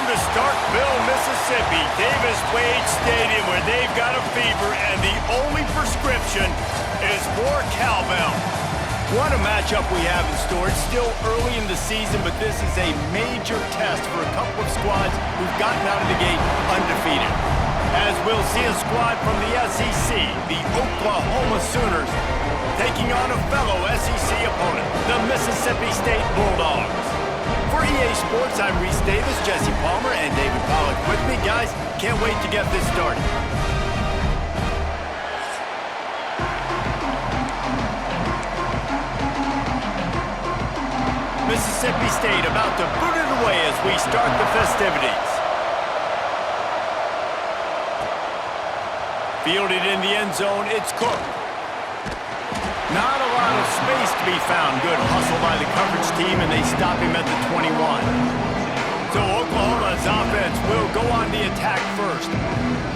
to Starkville, Mississippi, Davis Wade Stadium, where they've got a fever, and the only prescription is more cowbell. What a matchup we have in store. It's still early in the season, but this is a major test for a couple of squads who've gotten out of the gate undefeated. As we'll see a squad from the SEC, the Oklahoma Sooners, taking on a fellow SEC opponent, the Mississippi State Bulldogs. For EA Sports, I'm Reese Davis, Jesse Palmer, and David Pollack with me. Guys, can't wait to get this started. Mississippi State about to boot it away as we start the festivities. Fielded in the end zone, it's Cook. Not a lot of space to be found. Good hustle by the coverage team, and they stop him at the 21. So Oklahoma's offense will go on the attack first.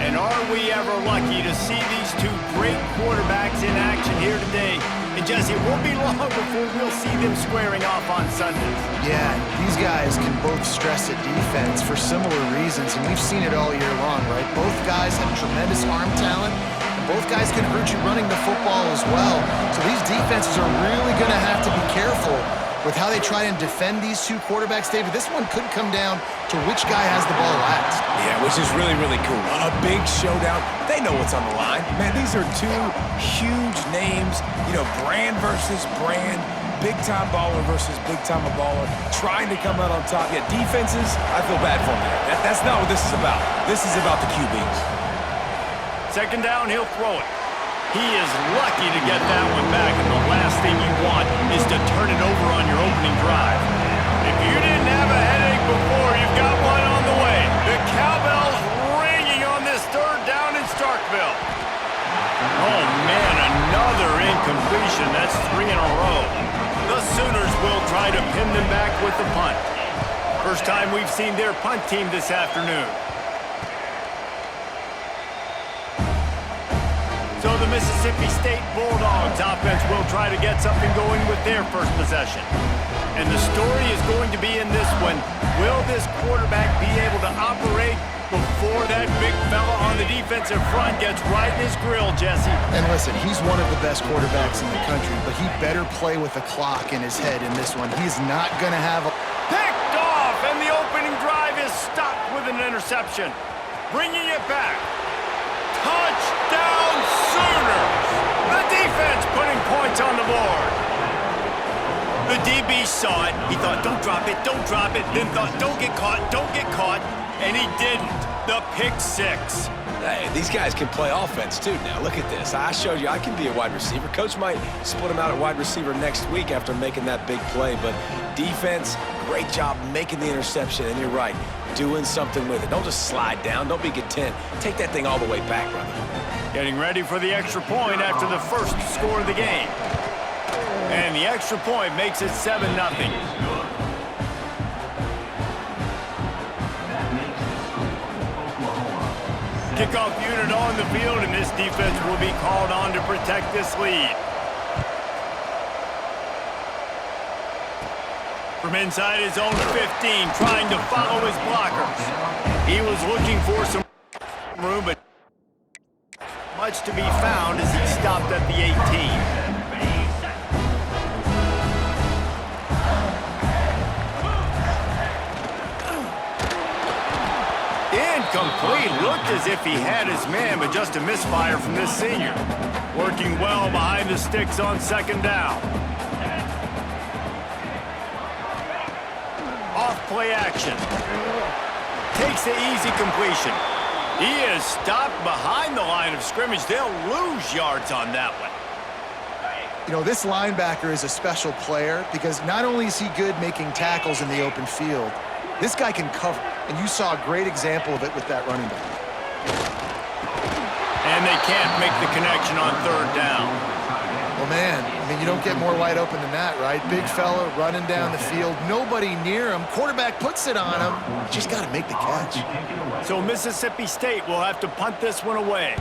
And are we ever lucky to see these two great quarterbacks in action here today? And Jesse, it won't be long before we'll see them squaring off on Sundays. Yeah, these guys can both stress at defense for similar reasons, and we've seen it all year long, right? Both guys have tremendous arm talent. Both guys can hurt you running the football as well. So these defenses are really going to have to be careful with how they try and defend these two quarterbacks, David. This one could come down to which guy has the ball last. Yeah, which is really, really cool. A big showdown. They know what's on the line. Man, these are two huge names. You know, brand versus brand. Big-time baller versus big-time baller. Trying to come out on top. Yeah, defenses, I feel bad for them. That's not what this is about. This is about the QBs. Second down, he'll throw it. He is lucky to get that one back, and the last thing you want is to turn it over on your opening drive. If you didn't have a headache before, you've got one on the way. The cowbell's ringing on this third down in Starkville. Oh, man, another incompletion. That's 3 in a row. The Sooners will try to pin them back with the punt. First time we've seen their punt team this afternoon. So the Mississippi State Bulldogs offense will try to get something going with their first possession. And the story is going to be in this one. Will this quarterback be able to operate before that big fella on the defensive front gets right in his grill, Jesse? And listen, he's one of the best quarterbacks in the country, but he better play with the clock in his head in this one. He's not going to have a... Picked off, and the opening drive is stopped with an interception. Bringing it back. Touchdown Sooners! The defense putting points on the board. The DB saw it. He thought, don't drop it, don't drop it. Then thought, don't get caught. And he didn't. The pick six. Hey, these guys can play offense too now. Look at this. I showed you I can be a wide receiver. Coach might split him out at wide receiver next week after making that big play. But defense, great job making the interception. And you're right, doing something with it. Don't just slide down. Don't be content. Take that thing all the way back, brother. Getting ready for the extra point after the first score of the game. And the extra point makes it 7-0. Kickoff unit on the field, and this defense will be called on to protect this lead. From inside his own 15, trying to follow his blockers. He was looking for some room, but much to be found as he stopped at the 18. Incomplete. Looked as if he had his man, but just a misfire from this senior. Working well behind the sticks on second down. Off play action. Takes the easy completion. He is stopped behind the line of scrimmage. They'll lose yards on that one. You know, this linebacker is a special player because not only is he good making tackles in the open field, this guy can cover. And you saw a great example of it with that running back. And they can't make the connection on third down. Well, man, I mean, you don't get more wide open than that, right? Big fella running down the field, nobody near him. Quarterback puts it on him. Just got to make the catch. So Mississippi State will have to punt this one away.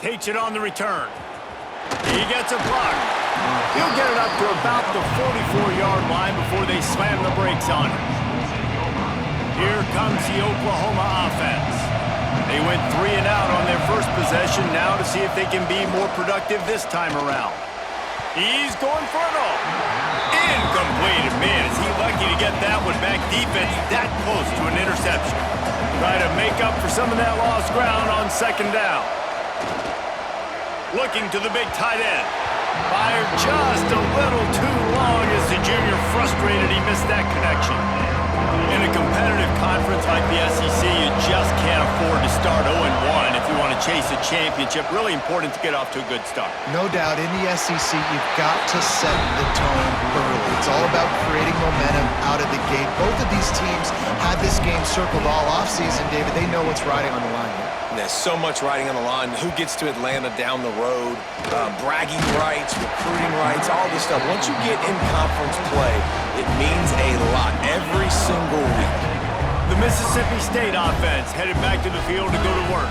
Takes it on the return. He gets a block. He'll get it up to about the 44-yard line before they slam the brakes on him. Here comes the Oklahoma offense. They went 3 and out on their first possession, now to see if they can be more productive this time around. He's going for it all. Incomplete. Man, is he lucky to get that one back. Defense that close to an interception. Try to make up for some of that lost ground on second down. Looking to the big tight end. Fired just a little too long as the junior frustrated he missed that connection. In a competitive conference like the SEC, you just can't afford to start 0-1 if you want to chase a championship. Really important to get off to a good start. No doubt, in the SEC, you've got to set the tone early. It's all about creating momentum out of the gate. Both of these teams had this game circled all offseason, David. They know what's riding on the line here. There's so much riding on the line. Who gets to Atlanta down the road, bragging rights, recruiting rights, all this stuff. Once you get in conference play, it means a lot every single week. The Mississippi State offense headed back to the field to go to work.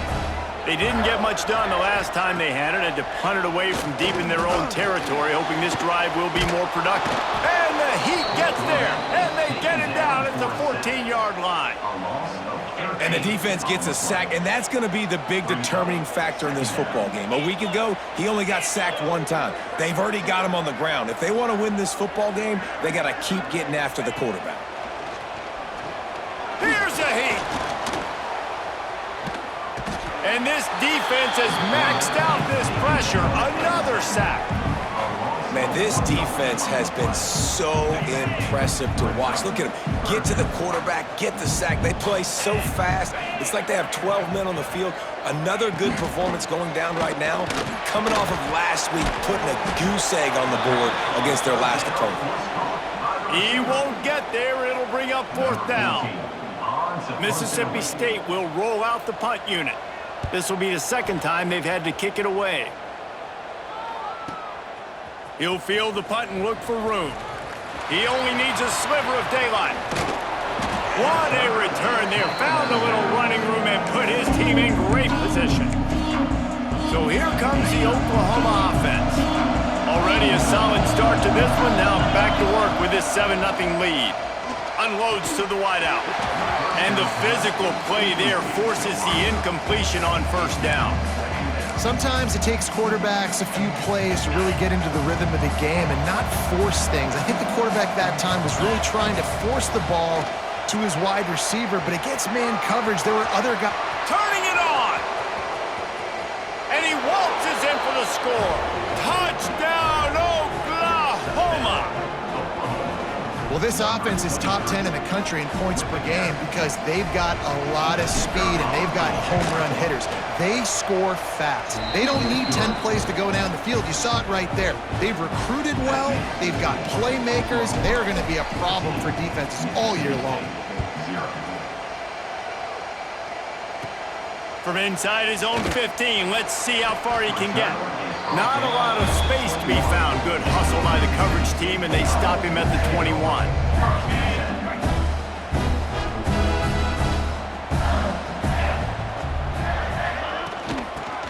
They didn't get much done the last time they had it to punt it away from deep in their own territory, hoping this drive will be more productive. And the Heat gets there, and they get it down at the 14-yard line. And the defense gets a sack, and that's going to be the big determining factor in this football game. A week ago, he only got sacked 1 time. They've already got him on the ground. If they want to win this football game, they got to keep getting after the quarterback. Here's a Heat. And this defense has maxed out this pressure. Another sack. Man, this defense has been so impressive to watch. Look at them. Get to the quarterback, get the sack. They play so fast. It's like they have 12 men on the field. Another good performance going down right now. Coming off of last week, putting a goose egg on the board against their last opponent. He won't get there. It'll bring up 4th down. Mississippi State will roll out the punt unit. This will be the second time they've had to kick it away. He'll field the punt and look for room. He only needs a sliver of daylight. What a return there. Found a little running room and put his team in great position. So here comes the Oklahoma offense. Already a solid start to this one. Now back to work with this 7-0 lead. Unloads to the wideout. And the physical play there forces the incompletion on 1st down. Sometimes it takes quarterbacks a few plays to really get into the rhythm of the game and not force things. I think the quarterback that time was really trying to force the ball to his wide receiver, but against man coverage, there were other guys. Turning it on! And he waltzes in for the score. Touchdown, Oklahoma! Well, this offense is top 10 in the country in points per game because they've got a lot of speed and they've got home run hitters. They score fast. They don't need 10 plays to go down the field. You saw it right there. They've recruited well. They've got playmakers. They're going to be a problem for defenses all year long. From inside his own 15, let's see how far he can get. Not a lot of space to be found. Good hustle by the coverage team, and they stop him at the 21.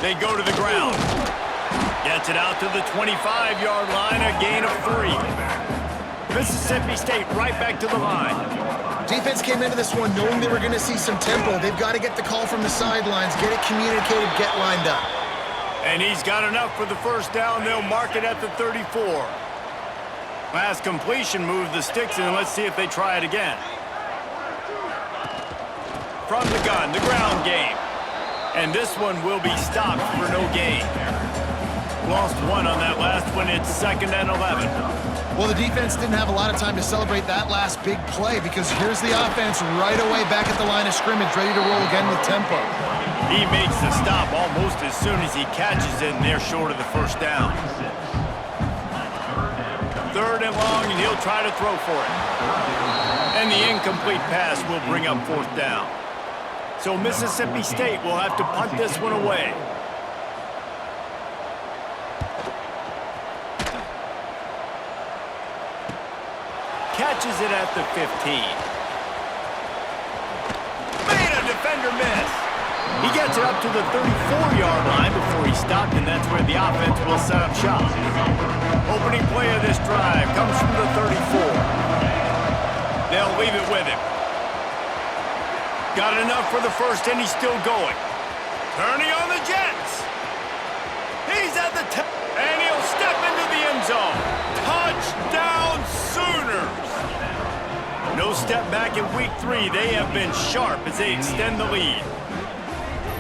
They go to the ground. Gets it out to the 25-yard line, a gain of 3. Mississippi State right back to the line. Defense came into this one knowing they were going to see some tempo. They've got to get the call from the sidelines, get it communicated, get lined up. And he's got enough for the 1st down. They'll mark it at the 34. Last completion moved the sticks in. Let's see if they try it again. From the gun, the ground game. And this one will be stopped for no gain. Lost 1 on that last one. It's 2nd and 11. Well, the defense didn't have a lot of time to celebrate that last big play because here's the offense right away back at the line of scrimmage, ready to roll again with tempo. He makes the stop almost as soon as he catches it, and they're short of the 1st down. 3rd and long, and he'll try to throw for it. And the incomplete pass will bring up 4th down. So Mississippi State will have to punt this one away. Catches it at the 15. Made a defender miss. He gets it up to the 34-yard line before he stopped, and that's where the offense will set up shop. Opening play of this drive comes from the 34. They'll leave it with him. Got enough for the first, and he's still going. Turning on the Jets. He's at the 10, and he'll step into the end zone. Touchdown Sooners! No step back in week 3. They have been sharp as they extend the lead.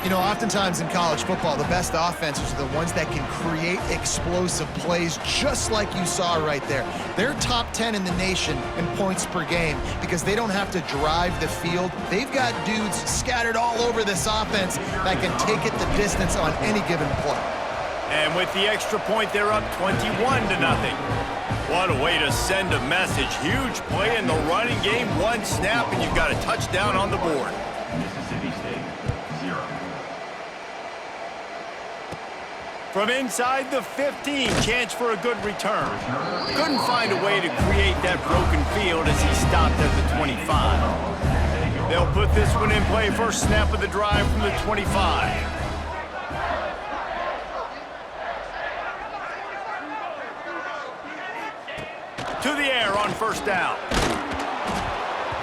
You know, oftentimes in college football, the best offenses are the ones that can create explosive plays, just like you saw right there. They're top 10 in the nation in points per game because they don't have to drive the field. They've got dudes scattered all over this offense that can take it the distance on any given play. And with the extra point, they're up 21-0. What a way to send a message. Huge play in the running game. One snap, and you've got a touchdown on the board. From inside the 15, chance for a good return. Couldn't find a way to create that broken field as he stopped at the 25. They'll put this one in play. First snap of the drive from the 25. To the air on first down.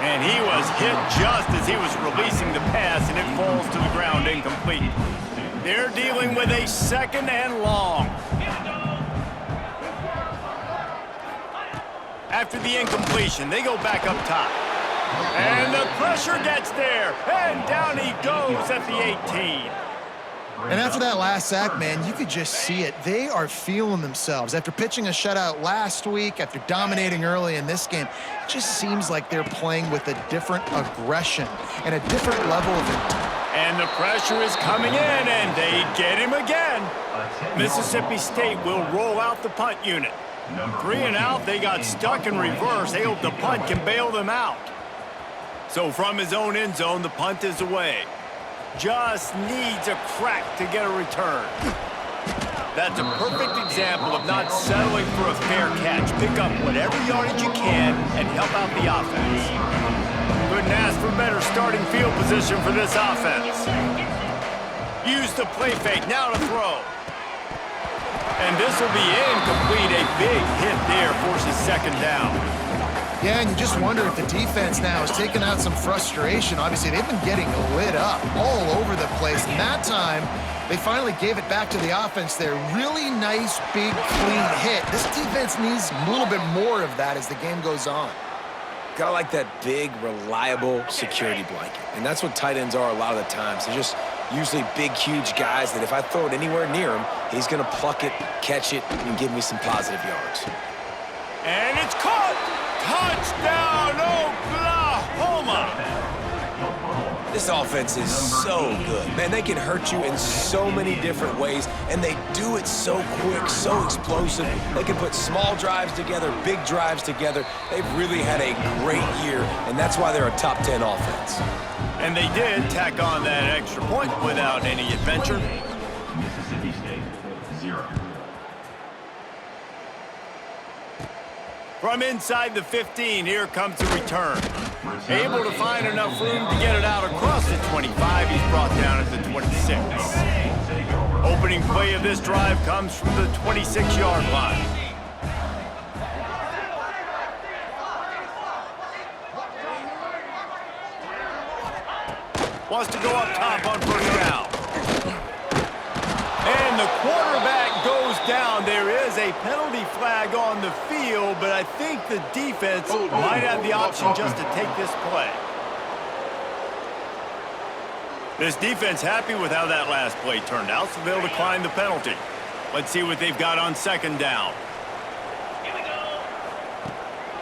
And he was hit just as he was releasing the pass, and it falls to the ground incomplete. They're dealing with a second and long. After the incompletion, they go back up top. And the pressure gets there, and down he goes at the 18. And after that last sack, man, you could just see it. They are feeling themselves. After pitching a shutout last week, after dominating early in this game, it just seems like they're playing with a different aggression and a different level of intent. And the pressure is coming in, and they get him again. Mississippi State will roll out the punt unit. 3 and out, they got stuck in reverse. They hope the punt can bail them out. So from his own end zone, the punt is away. Just needs a crack to get a return. That's a perfect example of not settling for a fair catch. Pick up whatever yardage you can and help out the offense. Couldn't ask for better starting field position for this offense. Use the play fake, now to throw. And this will be incomplete. A big hit there forces second down. Yeah, and you just wonder if the defense now is taking out some frustration. Obviously, they've been getting lit up all over the place. And that time, they finally gave it back to the offense there. Really nice, big, clean hit. This defense needs a little bit more of that as the game goes on. Gotta like that big, reliable security blanket. And that's what tight ends are a lot of the times. They're just usually big, huge guys that if I throw it anywhere near him, he's gonna pluck it, catch it, and give me some positive yards. And it's caught! Touchdown, Oklahoma! This offense is so good. Man, they can hurt you in so many different ways, and they do it so quick, so explosive. They can put small drives together, big drives together. They've really had a great year, and that's why they're a top 10 offense. And they did tack on that extra point without any adventure. Mississippi State, 0. From inside the 15, here comes the return. Able to find enough room to get it out across the 25. He's brought down at the 26. Opening play of this drive comes from the 26-yard line. Wants to go up top on first down. And the quarterback goes down. There is a penalty flag on the field, but I think the defense might have the option just to take this play. This defense happy with how that last play turned out, so they'll decline the penalty. Let's see what they've got on second down.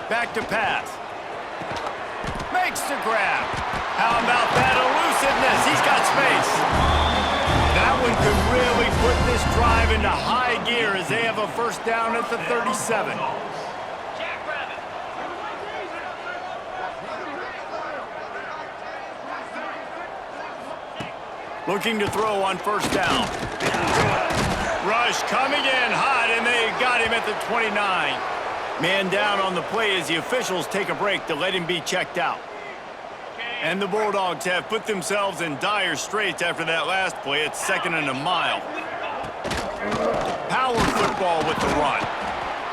Back to pass. Makes the grab. How about that elusiveness? He's got space. That one could really put this drive into high gear as they have a first down at the 37. Looking to throw on first down. Rush coming in hot, and they got him at the 29. Man down on the play as the officials take a break to let him be checked out. And the Bulldogs have put themselves in dire straits after that last play. It's 2nd and a mile. Power football with the run.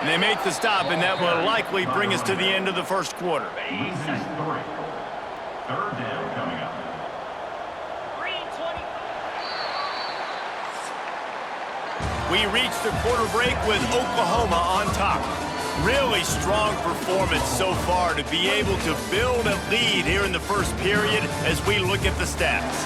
And they make the stop, and that will likely bring us to the end of the first quarter. This is 3. 3rd down coming up. We reach the quarter break with Oklahoma on top. Really strong performance so far to be able to build a lead here in the first period as we look at the stats.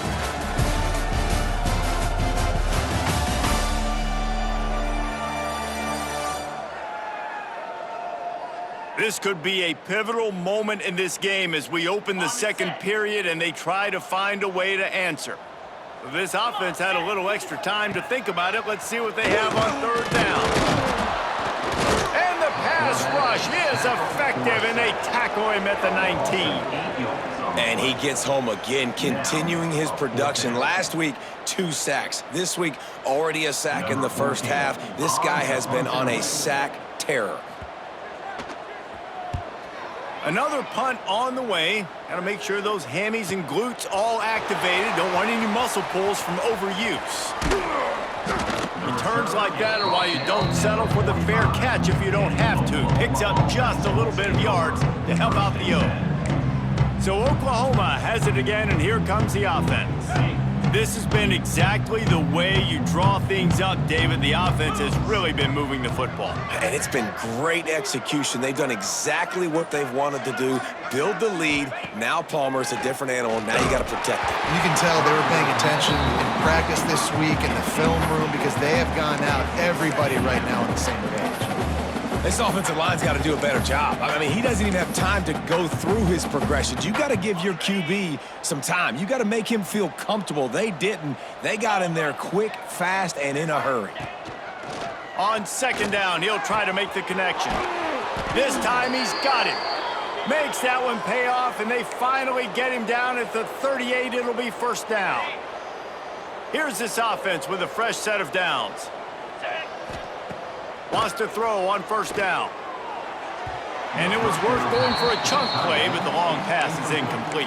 This could be a pivotal moment in this game as we open the second period and they try to find a way to answer. This offense had a little extra time to think about it. Let's see what they have on 3rd down. And the pass rush is effective, and they tackle him at the 19. And he gets home again, continuing his production. Last week, 2 sacks. This week, already a sack in the first half. This guy has been on a sack terror. Another punt on the way. Got to make sure those hammies and glutes all activated. Don't want any muscle pulls from overuse. Returns like that are why you don't settle for the fair catch if you don't have to. Picks up just a little bit of yards to help out the O. So Oklahoma has it again, and here comes the offense. This has been exactly the way you draw things up, David. The offense has really been moving the football. And it's been great execution. They've done exactly what they've wanted to do. Build the lead. Now Palmer's a different animal. Now you got to protect him. You can tell they were paying attention in practice this week in the film room because they have gone out, everybody right now on the same page. This offensive line's got to do a better job. I mean, he doesn't even have time to go through his progressions. You got to give your QB some time. You got to make him feel comfortable. They didn't. They got in there quick, fast, and in a hurry. On 2nd down, he'll try to make the connection. This time he's got it. Makes that one pay off, and they finally get him down at the 38. It'll be 1st down. Here's this offense with a fresh set of downs. Wants to throw on 1st down. And it was worth going for a chunk play, but the long pass is incomplete.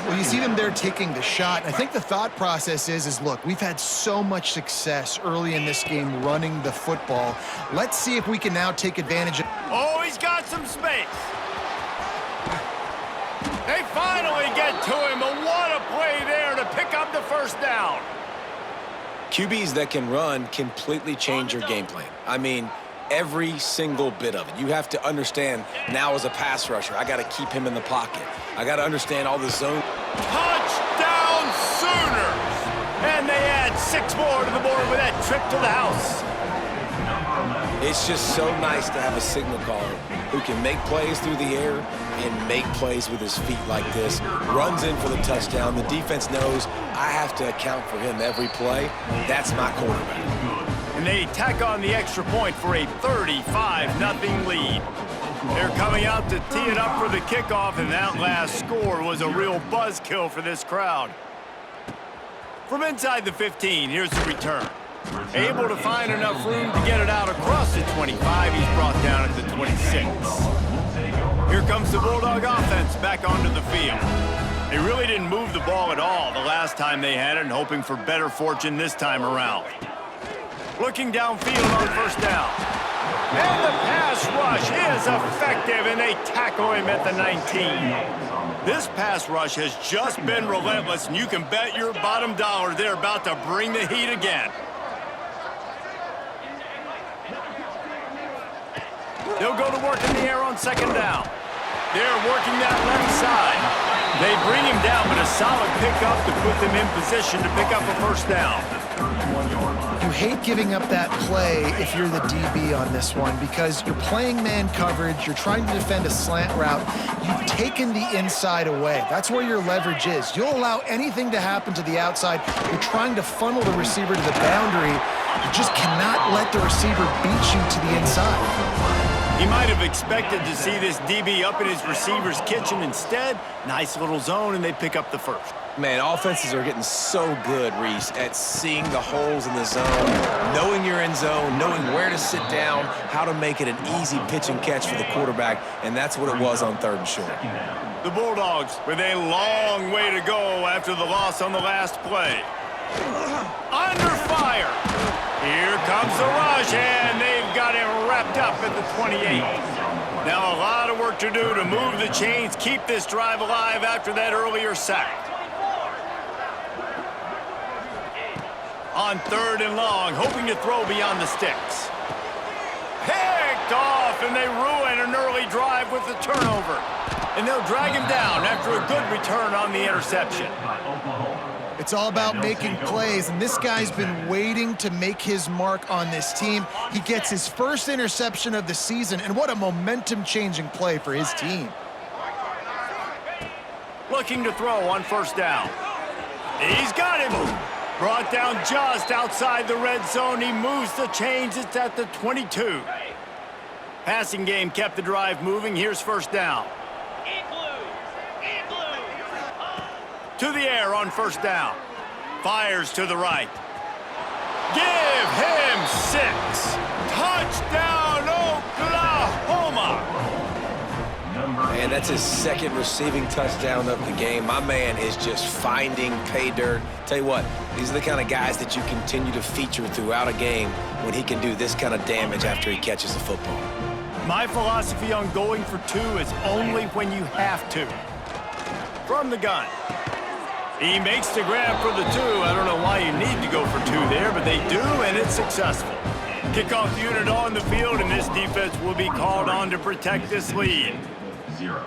Well, you see them there taking the shot. I think the thought process is, look, we've had so much success early in this game running the football. Let's see if we can now take advantage of... Oh, he's got some space. They finally get to him, and what a play there to pick up the 1st down. QBs that can run completely change your game plan. I mean, every single bit of it. You have to understand now as a pass rusher, I got to keep him in the pocket. I got to understand all the zone. Touchdown Sooners! And they add 6 more to the board with that trip to the house. It's just so nice to have a signal caller who can make plays through the air and make plays with his feet like this. Runs in for the touchdown. The defense knows I have to account for him every play. That's my quarterback. And they tack on the extra point for a 35-0 lead. They're coming out to tee it up for the kickoff, and that last score was a real buzzkill for this crowd. From inside the 15, here's the return. Able to find enough room to get it out across the 25. He's brought down at the 26. Here comes the Bulldog offense back onto the field. They really didn't move the ball at all the last time they had it, and hoping for better fortune this time around. Looking downfield on 1st down. And the pass rush is effective, and they tackle him at the 19. This pass rush has just been relentless, and you can bet your bottom dollar they're about to bring the heat again. They'll go to work in the air on 2nd down. They're working that left side. They bring him down, but a solid pickup to put them in position to pick up a 1st down. You hate giving up that play if you're the DB on this one because you're playing man coverage, you're trying to defend a slant route, you've taken the inside away. That's where your leverage is. You'll allow anything to happen to the outside. You're trying to funnel the receiver to the boundary, You just cannot let the receiver beat you to the inside. He might have expected to see this DB up in his receiver's kitchen. Instead, nice little zone, and they pick up the first. Man, offenses are getting so good, Reese, at seeing the holes in the zone, knowing your end zone, knowing where to sit down, how to make it an easy pitch and catch for the quarterback, and that's what it was on 3rd and short. The Bulldogs with a long way to go after the loss on the last play. Under fire. Here comes the rush, and they've got him wrapped up at the 28. Now a lot of work to do to move the chains, keep this drive alive after that earlier sack. On 3rd and long, hoping to throw beyond the sticks. Picked off, and they ruin an early drive with the turnover. And they'll drag him down after a good return on the interception. It's all about making plays, and this guy's been waiting to make his mark on this team. He gets his first interception of the season, and what a momentum-changing play for his team. Looking to throw on 1st down. He's got him. Brought down just outside the red zone. He moves the chains. It's at the 22. Passing game kept the drive moving. Here's 1st down. To the air on 1st down. Fires to the right. Give him 6. Touchdown, Oklahoma. Man, that's his 2nd receiving touchdown of the game. My man is just finding pay dirt. Tell you what, these are the kind of guys that you continue to feature throughout a game when he can do this kind of damage after he catches the football. My philosophy on going for 2 is only when you have to. From the gun. He makes the grab for the 2. I don't know why you need to go for 2 there, but they do, and it's successful. Kickoff unit on the field, and this defense will be called on to protect this lead. 0.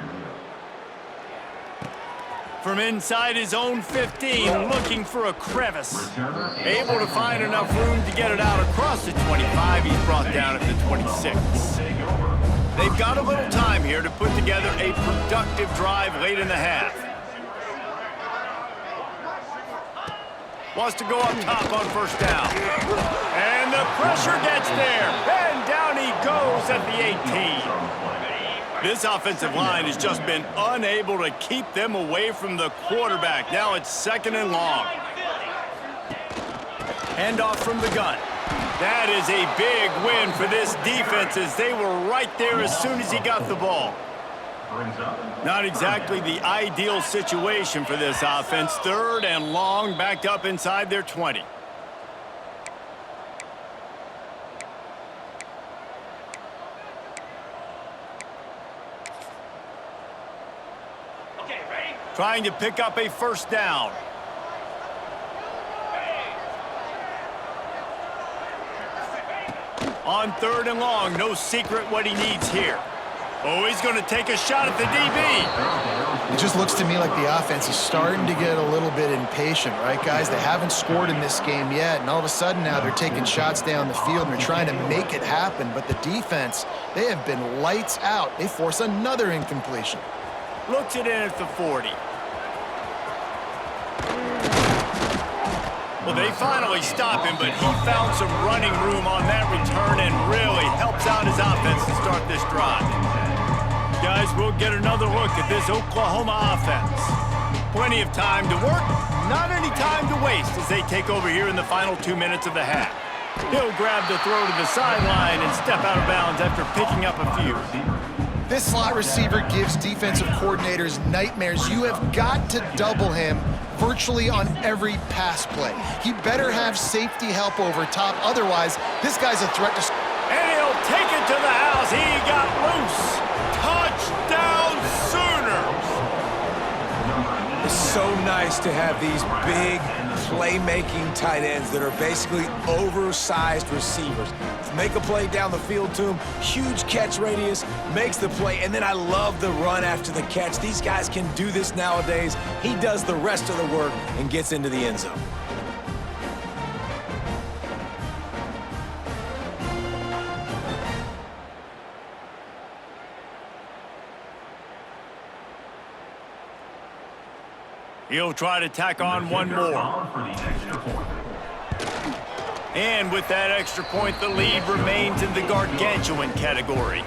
From inside his own 15, looking for a crevice. Able to find enough room to get it out across the 25. He's brought down at the 26. They've got a little time here to put together a productive drive late in the half. Wants to go up top on 1st down. And the pressure gets there. And down he goes at the 18. This offensive line has just been unable to keep them away from the quarterback. Now it's 2nd and long. Handoff from the gun. That is a big win for this defense as they were right there as soon as he got the ball. Not exactly the ideal situation for this offense. 3rd and long, backed up inside their 20. Okay, ready? Trying to pick up a 1st down. On 3rd and long, no secret what he needs here. Oh, he's going to take a shot at the DB. It just looks to me like the offense is starting to get a little bit impatient, right, guys? They haven't scored in this game yet, and all of a sudden now they're taking shots down the field and they're trying to make it happen. But the defense, they have been lights out. They force another incompletion. Looks it in at the 40. Well, they finally stop him, but he found some running room on that return and really helps out his offense to start this drive. Guys, we'll get another look at this Oklahoma offense. Plenty of time to work, not any time to waste as they take over here in the final 2 minutes of the half. He'll grab the throw to the sideline and step out of bounds after picking up a few. This slot receiver gives defensive coordinators nightmares. You have got to double him virtually on every pass play. He better have safety help over top. Otherwise, this guy's a threat to... And he'll take it to the house. He got loose. Touchdown Sooners. It's so nice to have these big playmaking tight ends that are basically oversized receivers. Make a play down the field to him, huge catch radius, makes the play, and then I love the run after the catch. These guys can do this nowadays. He does the rest of the work and gets into the end zone. He'll try to tack on one more. And with that extra point, the lead remains in the gargantuan category.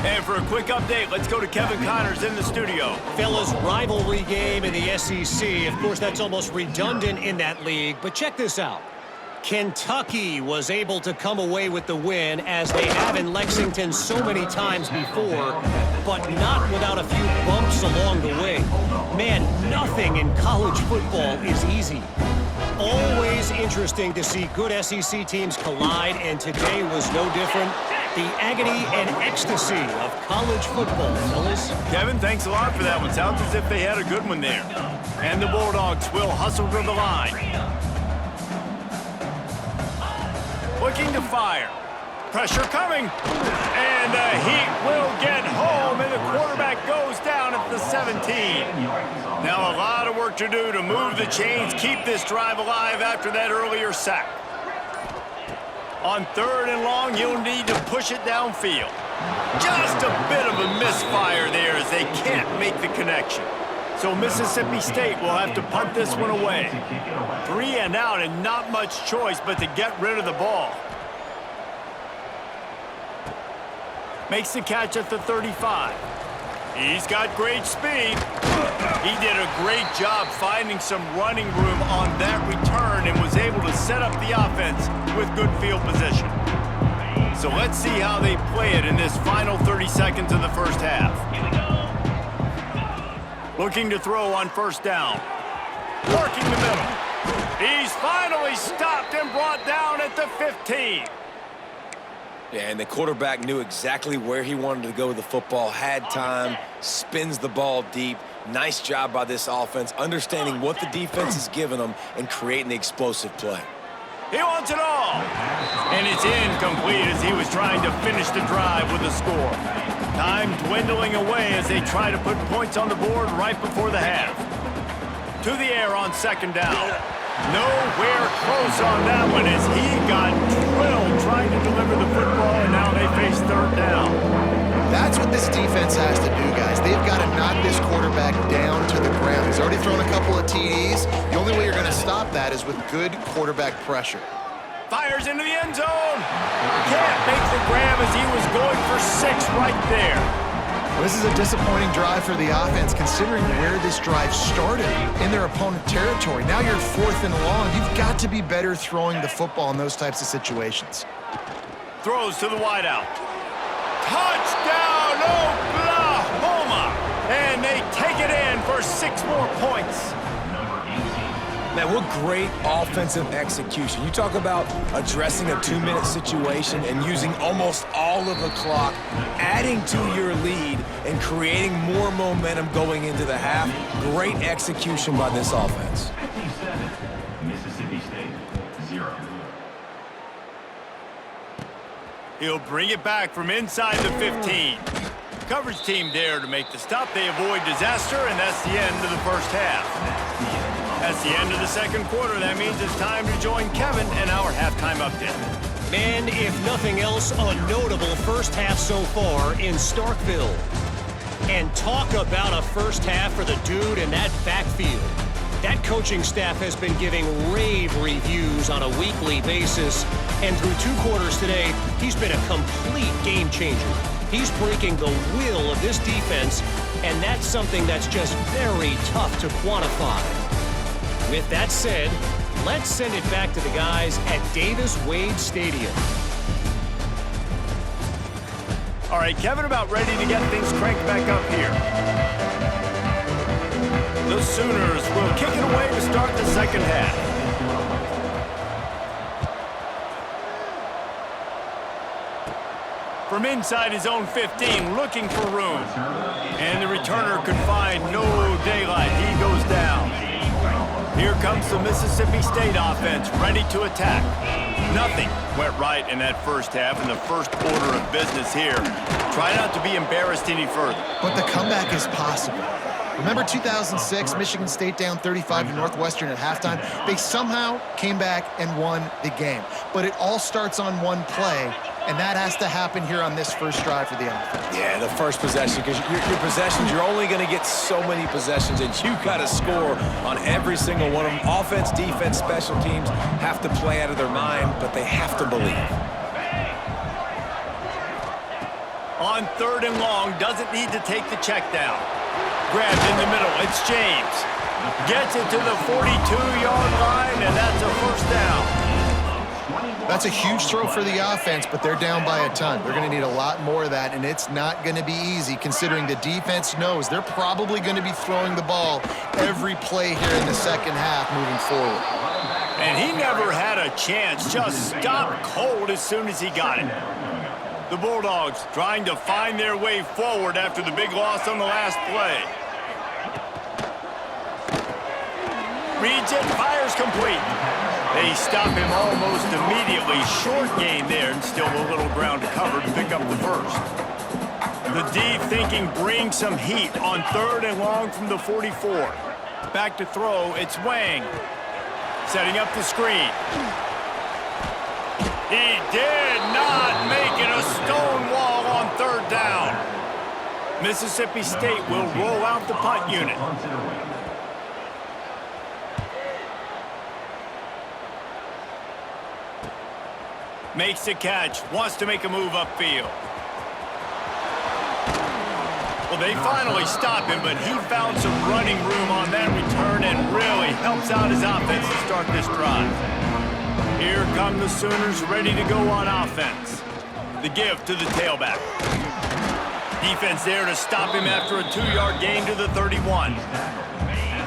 And for a quick update, let's go to Kevin Connors in the studio. Fellas, rivalry game in the SEC. Of course, that's almost redundant in that league, but check this out. Kentucky was able to come away with the win, as they have in Lexington so many times before, but not without a few bumps along the way. Man, nothing in college football is easy. Always interesting to see good SEC teams collide, and today was no different. The agony and ecstasy of college football, fellas. Kevin, thanks a lot for that one. Sounds as if they had a good one there. And the Bulldogs will hustle to the line. Looking to fire. Pressure coming. And the Heat will get home, and the quarterback goes down at the 17. Now a lot of work to do to move the chains, keep this drive alive after that earlier sack. On 3rd and long, you'll need to push it downfield. Just a bit of a misfire there as they can't make the connection. So Mississippi State will have to punt this one away. 3 and out, and not much choice but to get rid of the ball. Makes the catch at the 35. He's got great speed. He did a great job finding some running room on that return and was able to set up the offense with good field position. So let's see how they play it in this final 30 seconds of the first half. Looking to throw on 1st down. Working the middle. He's finally stopped and brought down at the 15. Yeah, and the quarterback knew exactly where he wanted to go with the football, had time, spins the ball deep. Nice job by this offense, understanding what the defense is giving them and creating the explosive play. He wants it all. And it's incomplete as he was trying to finish the drive with a score. Time dwindling away as they try to put points on the board right before the half. To the air on 2nd down. Nowhere close on that one as he got drilled trying to deliver the football, and now they face 3rd down. That's what this defense has to do, guys. They've got to knock this quarterback down to the ground. He's already thrown a couple of TDs. The only way you're going to stop that is with good quarterback pressure. Fires into the end zone. Can't make the grab as he was going for 6 right there. This is a disappointing drive for the offense, considering where this drive started in their opponent territory. Now you're 4th and long. You've got to be better throwing the football in those types of situations. Throws to the wideout. Touchdown, Oklahoma! And they take it in for 6 more points. Man, what great offensive execution. You talk about addressing a 2-minute situation and using almost all of the clock, adding to your lead and creating more momentum going into the half. Great execution by this offense. 57, Mississippi State, 0. He'll bring it back from inside the 15. Coverage team there to make the stop. They avoid disaster, and that's the end of the first half. That's the end of the 2nd quarter. That means it's time to join Kevin and our halftime update. Man, if nothing else, a notable first half so far in Starkville. And talk about a first half for the dude in that backfield. That coaching staff has been giving rave reviews on a weekly basis. And through 2 quarters today, he's been a complete game changer. He's breaking the will of this defense, and that's something that's just very tough to quantify. With that said, let's send it back to the guys at Davis-Wade Stadium. All right, Kevin, about ready to get things cranked back up here. The Sooners will kick it away to start the 2nd half. From inside his own 15, looking for room. And the returner could find no daylight. He goes down. Here comes the Mississippi State offense, ready to attack. Nothing went right in that first half, and the first order of business here. Try not to be embarrassed any further. But the comeback is possible. Remember 2006, Michigan State down 35 to Northwestern at halftime? They somehow came back and won the game. But it all starts on one play, and that has to happen here on this first drive for the offense. Yeah, the first possession, because your possessions, you're only going to get so many possessions, and you got to score on every single one of them. Offense, defense, special teams have to play out of their mind, but they have to believe. On 3rd and long, doesn't need to take the check down. Grabbed in the middle, it's James. Gets it to the 42-yard line, and that's a first down. That's a huge throw for the offense, but they're down by a ton. They're going to need a lot more of that, and it's not going to be easy considering the defense knows they're probably going to be throwing the ball every play here in the second half moving forward. And he never had a chance, just stopped cold as soon as he got it. The Bulldogs trying to find their way forward after the big loss on the last play. Reads it, fires complete. They stop him almost immediately. Short gain there, and still a little ground to cover to pick up the first. The D thinking bring some heat on 3rd and long from the 44. Back to throw, it's Wang. Setting up the screen. He did not make it a stone wall on 3rd down. Mississippi State will roll out the punt unit. Makes the catch, wants to make a move upfield. Well, they finally stop him, but he found some running room on that return and really helps out his offense to start this drive. Here come the Sooners ready to go on offense. The give to the tailback. Defense there to stop him after a 2-yard gain to the 31.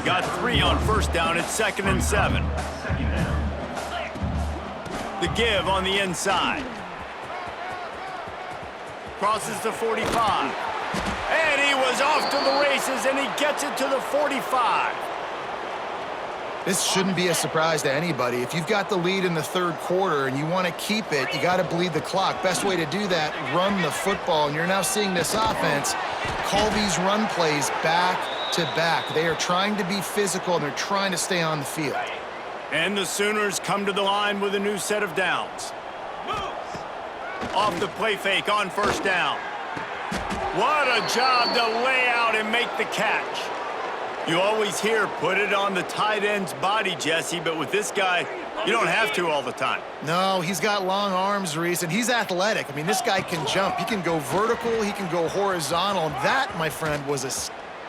Got 3 on first down at 2nd and 7. The give on the inside. Crosses the 45. And he was off to the races, and he gets it to the 45. This shouldn't be a surprise to anybody. If you've got the lead in the 3rd quarter and you want to keep it, you got to bleed the clock. Best way to do that, run the football. And you're now seeing this offense call these run plays back to back. They are trying to be physical, and they're trying to stay on the field. And the Sooners come to the line with a new set of downs. Off the play fake on first down. What a job to lay out and make the catch. You always hear, put it on the tight end's body, Jesse, but with this guy, you don't have to all the time. No, he's got long arms, Reese, and he's athletic. I mean, this guy can jump. He can go vertical. He can go horizontal. And that, my friend, was a...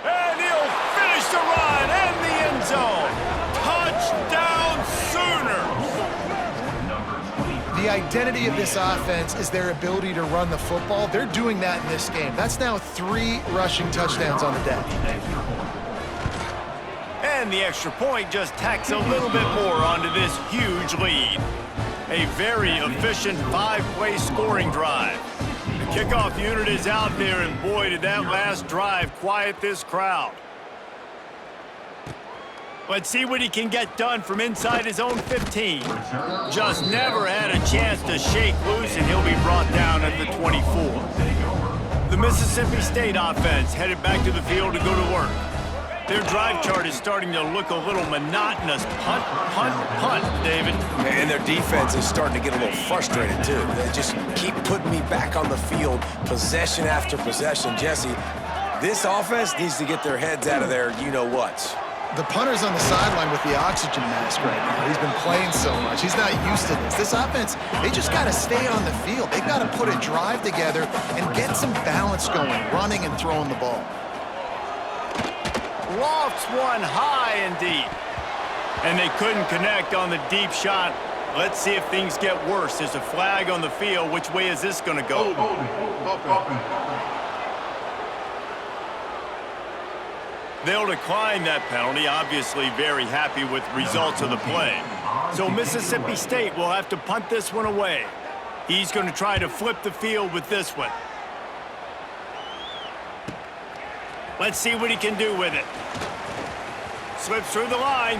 And he'll finish the run and the end zone. Touchdown, Sooners! The identity of this offense is their ability to run the football. They're doing that in this game. That's now 3 rushing touchdowns on the day. And the extra point just tacks a little bit more onto this huge lead. A very efficient 5-play scoring drive. The kickoff unit is out there, and boy, did that last drive quiet this crowd. Let's see what he can get done from inside his own 15. Just never had a chance to shake loose, and he'll be brought down at the 24. The Mississippi State offense headed back to the field to go to work. Their drive chart is starting to look a little monotonous. Punt, punt, punt, David. And their defense is starting to get a little frustrated, too. They just keep putting me back on the field, possession after possession. Jesse, this offense needs to get their heads out of their you-know-whats. The punter's on the sideline with the oxygen mask right now. He's been playing so much. He's not used to this. This offense, they just got to stay on the field. They've got to put a drive together and get some balance going, running and throwing the ball. Lofts one high and deep. And they couldn't connect on the deep shot. Let's see if things get worse. There's a flag on the field. Which way is this going to go? They'll decline that penalty, obviously very happy with results of the play. So Mississippi State will have to punt this one away. He's going to try to flip the field with this one. Let's see what he can do with it. Slips through the line.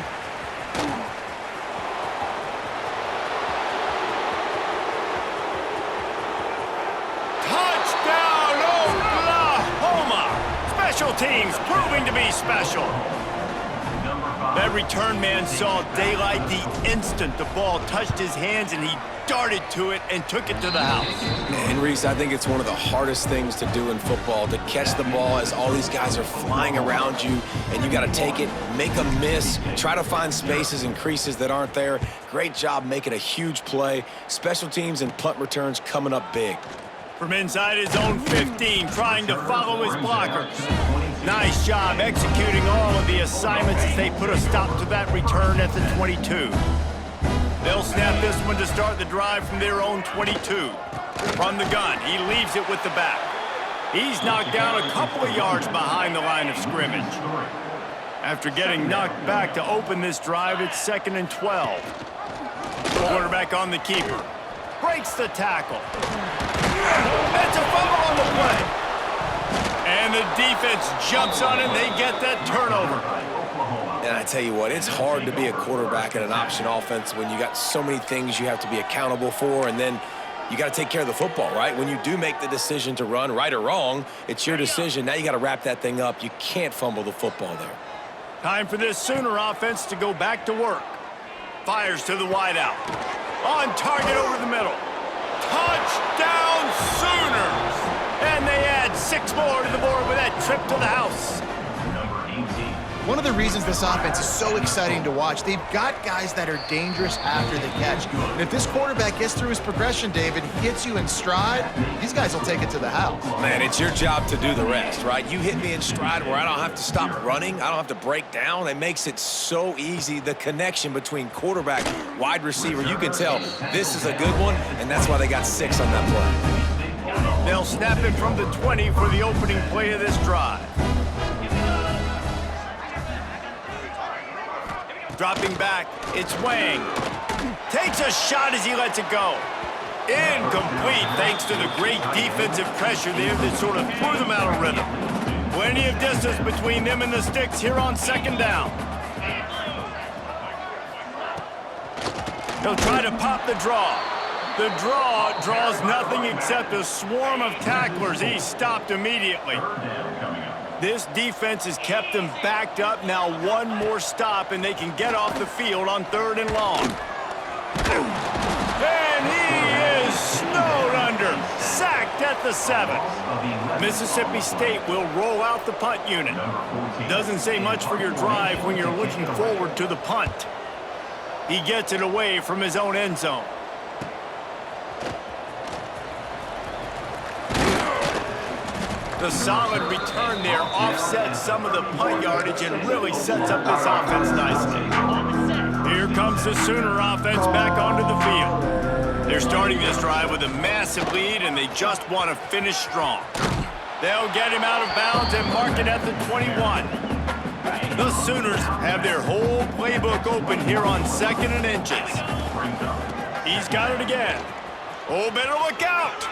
Special teams proving to be special. That return man saw daylight the instant the ball touched his hands, and he darted to it and took it to the house. And Reese, I think it's one of the hardest things to do in football, to catch the ball as all these guys are flying around you, and you got to take it, make a miss, try to find spaces and creases that aren't there. Great job making a huge play. Special teams and punt returns coming up big. From inside his own 15, trying to follow his blockers. Nice job executing all of the assignments as they put a stop to that return at the 22. They'll snap this one to start the drive from their own 22. From the gun, he leaves it with the back. He's knocked down a couple of yards behind the line of scrimmage. After getting knocked back to open this drive, it's 2nd and 12. Quarterback on the keeper. Breaks the tackle. It's a fumble on the play. And the defense jumps on it, and they get that turnover. And I tell you what, it's hard to be a quarterback in an option offense when you got so many things you have to be accountable for, and then you got to take care of the football, right? When you do make the decision to run, right or wrong, it's your decision. Now you got to wrap that thing up. You can't fumble the football there. Time for this Sooner offense to go back to work. Fires to the wideout. On target over the middle. Touchdown Sooners! And they add 6 more to the board with that trip to the house. One of the reasons this offense is so exciting to watch, they've got guys that are dangerous after the catch. And if this quarterback gets through his progression, David, hits you in stride, these guys will take it to the house. Man, it's your job to do the rest, right? You hit me in stride where I don't have to stop running. I don't have to break down. It makes it so easy. The connection between quarterback, wide receiver, you can tell this is a good one, and that's why they got 6 on that play. They'll snap it from the 20 for the opening play of this drive. Dropping back, it's Wang. Takes a shot as he lets it go. Incomplete thanks to the great defensive pressure there that sort of threw them out of rhythm. Plenty of distance between them and the sticks here on 2nd down. They'll try to pop the draw. The draw draws nothing except a swarm of tacklers. He's stopped immediately. This defense has kept them backed up. Now one more stop, and they can get off the field on 3rd and long. And he is snowed under. Sacked at the 7. Mississippi State will roll out the punt unit. Doesn't say much for your drive when you're looking forward to the punt. He gets it away from his own end zone. The solid return there offsets some of the punt yardage and really sets up this offense nicely. Here comes the Sooner offense back onto the field. They're starting this drive with a massive lead, and they just want to finish strong. They'll get him out of bounds and mark it at the 21. The Sooners have their whole playbook open here on 2nd and inches. He's got it again. Oh, better look out!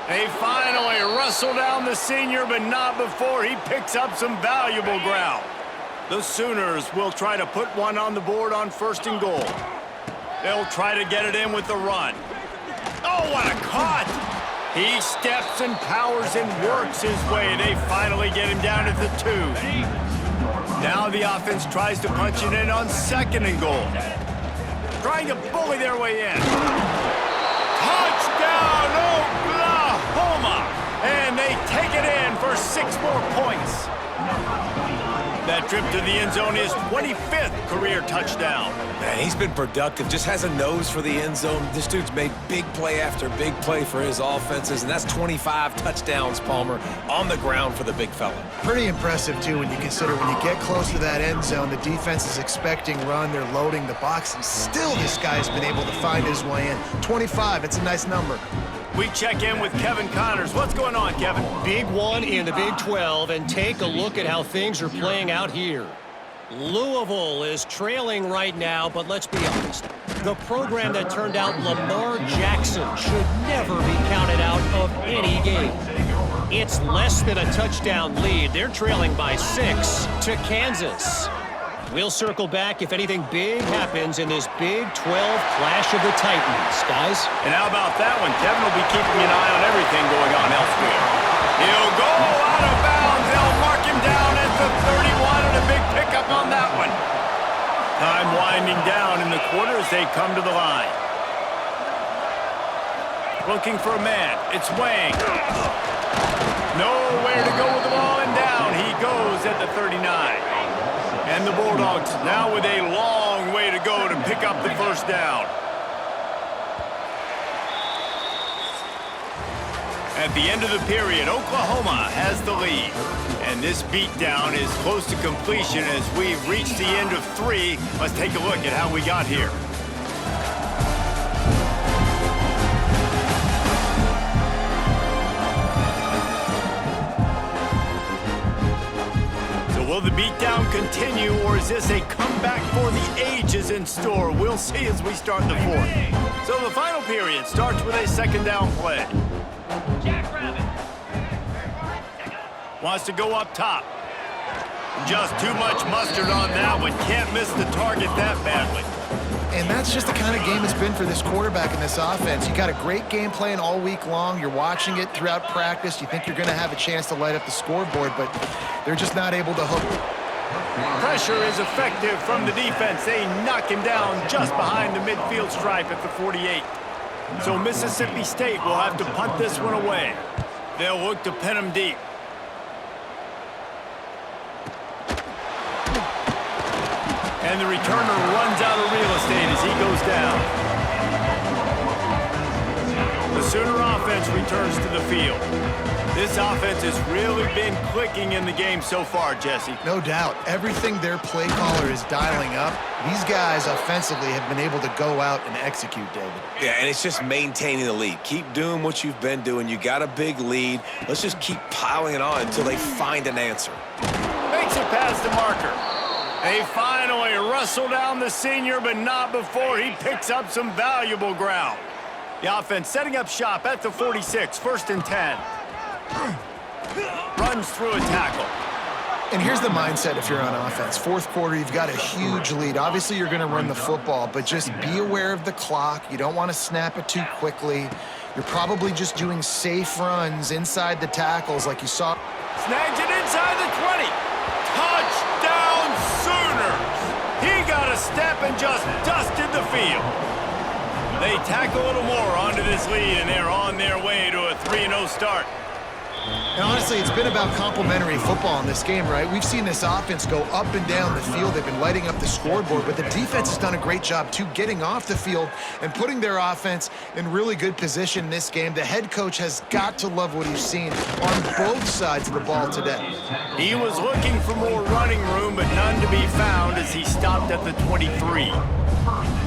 They finally wrestle down the senior, but not before he picks up some valuable ground. The Sooners will try to put one on the board on 1st and goal. They'll try to get it in with the run. Oh, what a cut! He steps and powers and works his way. They finally get him down at the 2. Now the offense tries to punch it in on 2nd and goal. Trying to bully their way in. Touchdown, Oklahoma! And they take it in for 6 more points. That trip to the end zone is 25th career touchdown. Man, he's been productive, just has a nose for the end zone. This dude's made big play after big play for his offenses, and that's 25 touchdowns, Palmer, on the ground for the big fella. Pretty impressive, too, when you consider when you get close to that end zone, the defense is expecting run, they're loading the box, and still this guy's been able to find his way in. 25, it's a nice number. We check in with Kevin Connors. What's going on, Kevin? Big one in the Big 12, and take a look at how things are playing out here. Louisville is trailing right now, but let's be honest. The program that turned out Lamar Jackson should never be counted out of any game. It's less than a touchdown lead. They're trailing by 6 to Kansas. We'll circle back if anything big happens in this Big 12 clash of the Titans, guys. And how about that one? Kevin will be keeping an eye on everything going on elsewhere. He'll go out of bounds. They'll mark him down at the 31, and a big pickup on that one. Time winding down in the quarter as they come to the line. Looking for a man. It's Wang. Nowhere to go with the ball, and down he goes at the 39. And the Bulldogs now with a long way to go to pick up the first down. At the end of the period, Oklahoma has the lead. And this beatdown is close to completion as we've reached the end of 3. Let's take a look at how we got here. So will the beatdown continue, or is this a comeback for the ages in store? We'll see as we start the 4th. So the final period starts with a second down play. Wants to go up top. Just too much mustard on that one. Can't miss the target that badly. And that's just the kind of game it's been for this quarterback in this offense. You got a great game plan all week long. You're watching it throughout practice. You think you're going to have a chance to light up the scoreboard, but they're just not able to hook. Pressure is effective from the defense. They knock him down just behind the midfield stripe at the 48. So Mississippi State will have to punt this one away. They'll look to pin him deep. And the returner runs out of real estate as he goes down. The Sooner offense returns to the field. This offense has really been clicking in the game so far, Jesse. No doubt. Everything their play caller is dialing up, these guys offensively have been able to go out and execute, David. Yeah, and it's just maintaining the lead. Keep doing what you've been doing. You got a big lead. Let's just keep piling it on until they find an answer. Makes it past the marker. They finally wrestle down the senior, but not before he picks up some valuable ground. The offense setting up shop at the 46, 1st and 10. Runs through a tackle. And here's the mindset if you're on offense. 4th quarter, you've got a huge lead. Obviously, you're going to run the football, but just be aware of the clock. You don't want to snap it too quickly. You're probably just doing safe runs inside the tackles like you saw. Snags it inside the 20. Touchdown Sooners! He got a step and just dusted the field. They tack a little more onto this lead, and they're on their way to a 3-0 start. And honestly, it's been about complementary football in this game, right? We've seen this offense go up and down the field. They've been lighting up the scoreboard, but the defense has done a great job, too, getting off the field and putting their offense in really good position in this game. The head coach has got to love what he's seen on both sides of the ball today. He was looking for more running room, but none to be found as he stopped at the 23.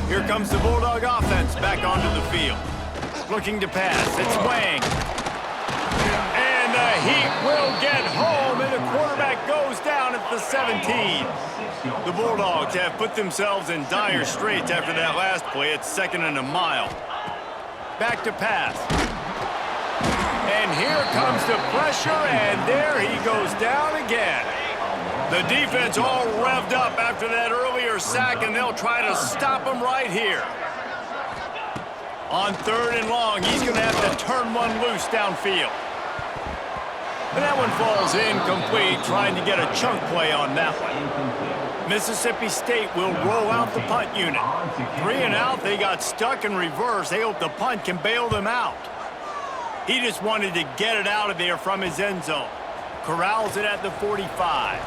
Here comes the Bulldog offense back onto the field. Looking to pass. It's Wang. And the Heat will get home, and the quarterback goes down at the 17. The Bulldogs have put themselves in dire straits after that last play. It's 2nd and a mile. Back to pass. And here comes the pressure, and there he goes down again. The defense all revved up after that earlier sack, and they'll try to stop him right here. On 3rd and long, he's going to have to turn one loose downfield. And that one falls incomplete, trying to get a chunk play on that one. Mississippi State will roll out the punt unit. 3 and out, they got stuck in reverse. They hope the punt can bail them out. He just wanted to get it out of there from his end zone. Corrals it at the 45.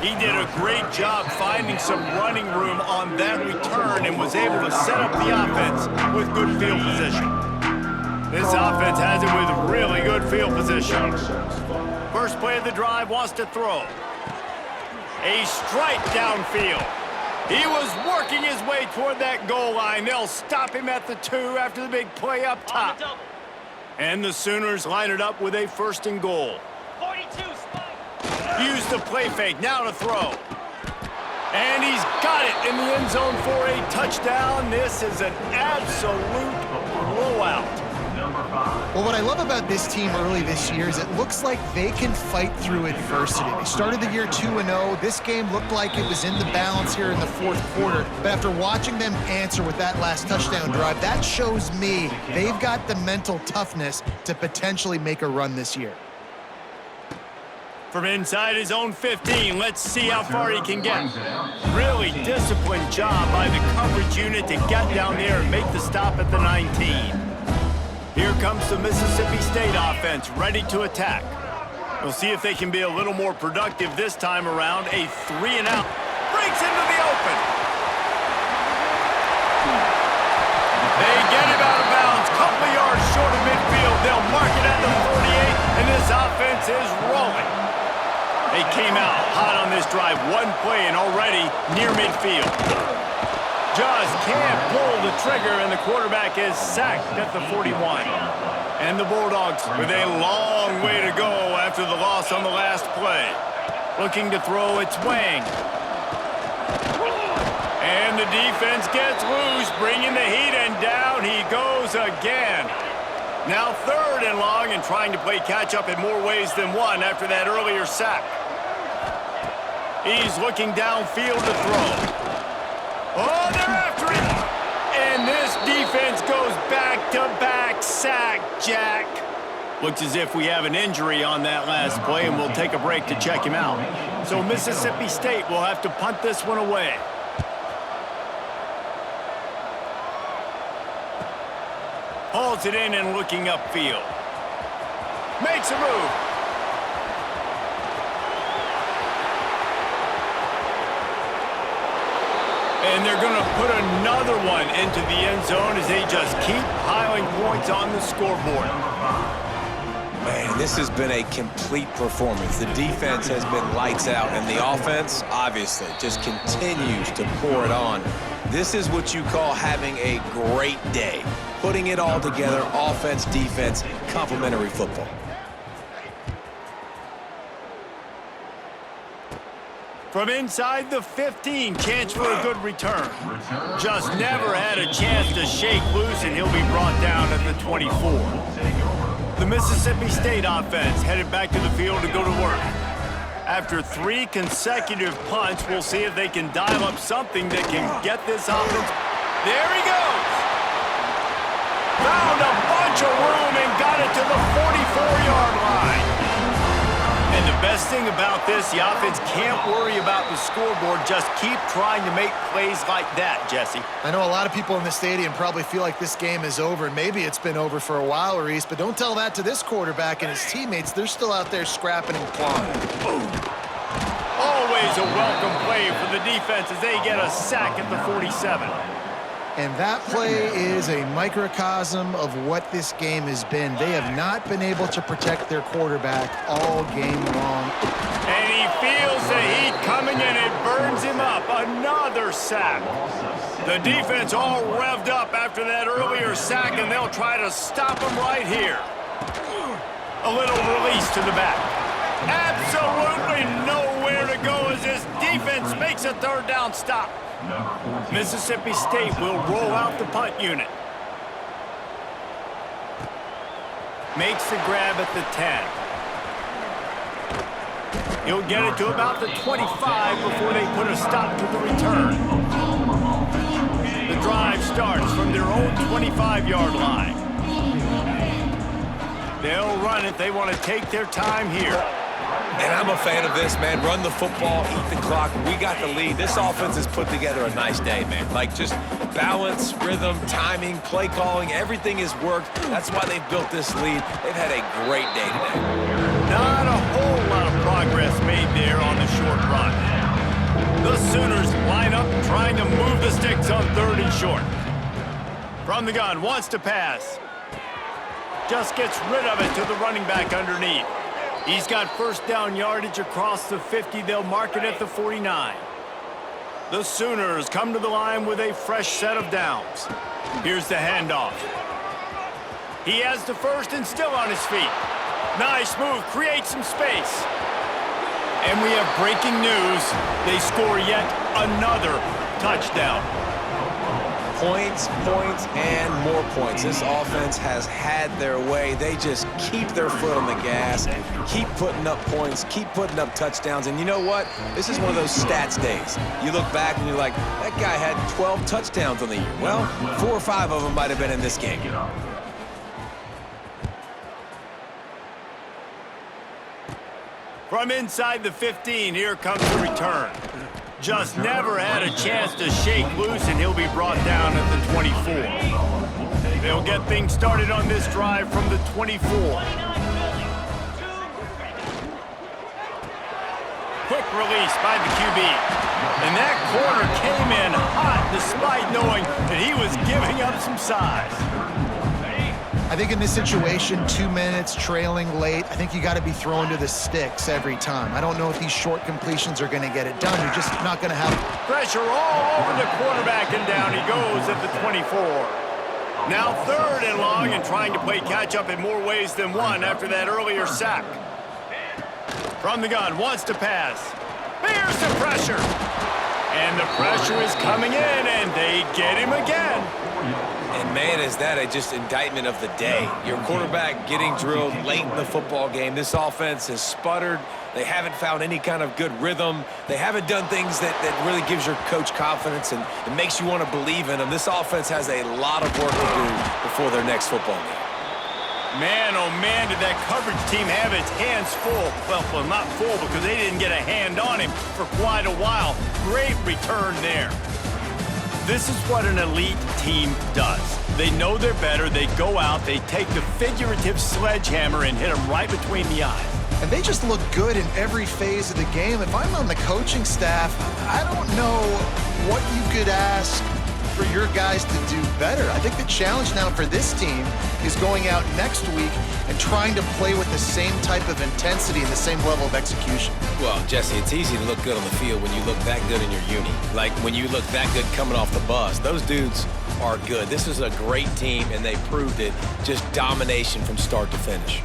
He did a great job finding some running room on that return and was able to set up the offense with good field position. This offense has it with really good field position. First play of the drive, wants to throw. A strike downfield. He was working his way toward that goal line. They'll stop him at the 2 after the big play up top. And the Sooners line it up with a 1st and goal. 42 Use the play fake, now to throw. And he's got it in the end zone for a touchdown. This is an absolute blowout. Number 5. Well, what I love about this team early this year is it looks like they can fight through adversity. They started the year 2-0. This game looked like it was in the balance here in the fourth quarter. But after watching them answer with that last touchdown drive, that shows me they've got the mental toughness to potentially make a run this year. From inside his own 15, let's see how far he can get. Really disciplined job by the coverage unit to get down there and make the stop at the 19. Here comes the Mississippi State offense, ready to attack. We'll see if they can be a little more productive this time around. A 3-and-out. Breaks into the open. They get him out of bounds. Couple of yards short of midfield. They'll mark it at the 48, and this offense is rolling. They came out hot on this drive. One play and already near midfield. Just can't pull the trigger, and the quarterback is sacked at the 41. And the Bulldogs with a long way to go after the loss on the last play. Looking to throw, it's Wang. And the defense gets loose, bringing the heat, and down he goes again. Now 3rd and long, and trying to play catch-up in more ways than one after that earlier sack. He's looking downfield to throw. Oh, they're after it! And this defense goes back-to-back sack, Jack. Looks as if we have an injury on that last play, and we'll take a break to check him out. So Mississippi State will have to punt this one away. Hauls it in and looking upfield. Makes a move. And they're going to put another one into the end zone as they just keep piling points on the scoreboard. Man, this has been a complete performance. The defense has been lights out, and the offense, obviously, just continues to pour it on. This is what you call having a great day. Putting it all together, offense, defense, complementary football. From inside the 15, chance for a good return. Just never had a chance to shake loose, and he'll be brought down at the 24. The Mississippi State offense headed back to the field to go to work. After 3 consecutive punts, we'll see if they can dial up something that can get this offense. There he goes! Found a bunch of room and got it to the 44-yard line. And the best thing about this, the offense can't worry about the scoreboard. Just keep trying to make plays like that, Jesse. I know a lot of people in the stadium probably feel like this game is over, and maybe it's been over for a while, Reese, but don't tell that to this quarterback and his teammates. They're still out there scrapping and clawing. Always a welcome play for the defense as they get a sack at the 47. And that play is a microcosm of what this game has been. They have not been able to protect their quarterback all game long. And he feels the heat coming, and it burns him up. Another sack. The defense all revved up after that earlier sack, and they'll try to stop him right here. A little release to the back. Absolutely nowhere to go as this defense makes a 3rd down stop. Mississippi State will roll out the punt unit. Makes the grab at the 10. He'll get it to about the 25 before they put a stop to the return. The drive starts from their own 25-yard line. They'll run it. They want to take their time here. And I'm a fan of this, man. Run the football, eat the clock. We got the lead. This offense has put together a nice day, man. Like, just balance, rhythm, timing, play calling, everything has worked. That's why they've built this lead. They've had a great day today. Not a whole lot of progress made there on the short run. The Sooners line up trying to move the sticks on 3rd and short. From the gun, wants to pass. Just gets rid of it to the running back underneath. He's got 1st down yardage across the 50. They'll mark it at the 49. The Sooners come to the line with a fresh set of downs. Here's the handoff. He has the 1st and still on his feet. Nice move, creates some space. And we have breaking news. They score yet another touchdown. Points, points, and more points. This offense has had their way. They just keep their foot on the gas, keep putting up points, keep putting up touchdowns. And you know what? This is one of those stats days. You look back and you're like, that guy had 12 touchdowns on the year. Well, 4 or 5 of them might have been in this game. From inside the 15, here comes the return. Just never had a chance to shake loose, and he'll be brought down at the 24. They'll get things started on this drive from the 24. Quick release by the QB. And that corner came in hot despite knowing that he was giving up some size. I think in this situation, 2 minutes, trailing late, I think you got to be throwing to the sticks every time. I don't know if these short completions are going to get it done. You're just not going to have pressure all over the quarterback, and down he goes at the 24. Now 3rd and long, and trying to play catch-up in more ways than one after that earlier sack. From the gun, wants to pass. Here's the pressure. And the pressure is coming in, and they get him again. And man, is that just indictment of the day. Your quarterback getting drilled late in the football game. This offense has sputtered. They haven't found any kind of good rhythm. They haven't done things that really gives your coach confidence and it makes you want to believe in them. This offense has a lot of work to do before their next football game. Man, oh man, did that coverage team have its hands full. Well, not full because they didn't get a hand on him for quite a while. Great return there. This is what an elite team does. They know they're better. They go out, they take the figurative sledgehammer and hit them right between the eyes. And they just look good in every phase of the game. If I'm on the coaching staff, I don't know what you could ask for your guys to do better. I think the challenge now for this team is going out next week and trying to play with the same type of intensity and the same level of execution. Well, Jesse, it's easy to look good on the field when you look that good in your uni. Like when you look that good coming off the bus. Those dudes are good. This is a great team, and they proved it. Just domination from start to finish.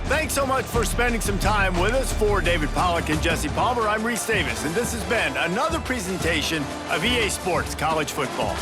Thanks so much for spending some time with us. For David Pollack and Jesse Palmer, I'm Reese Davis, and this has been another presentation of EA Sports College Football.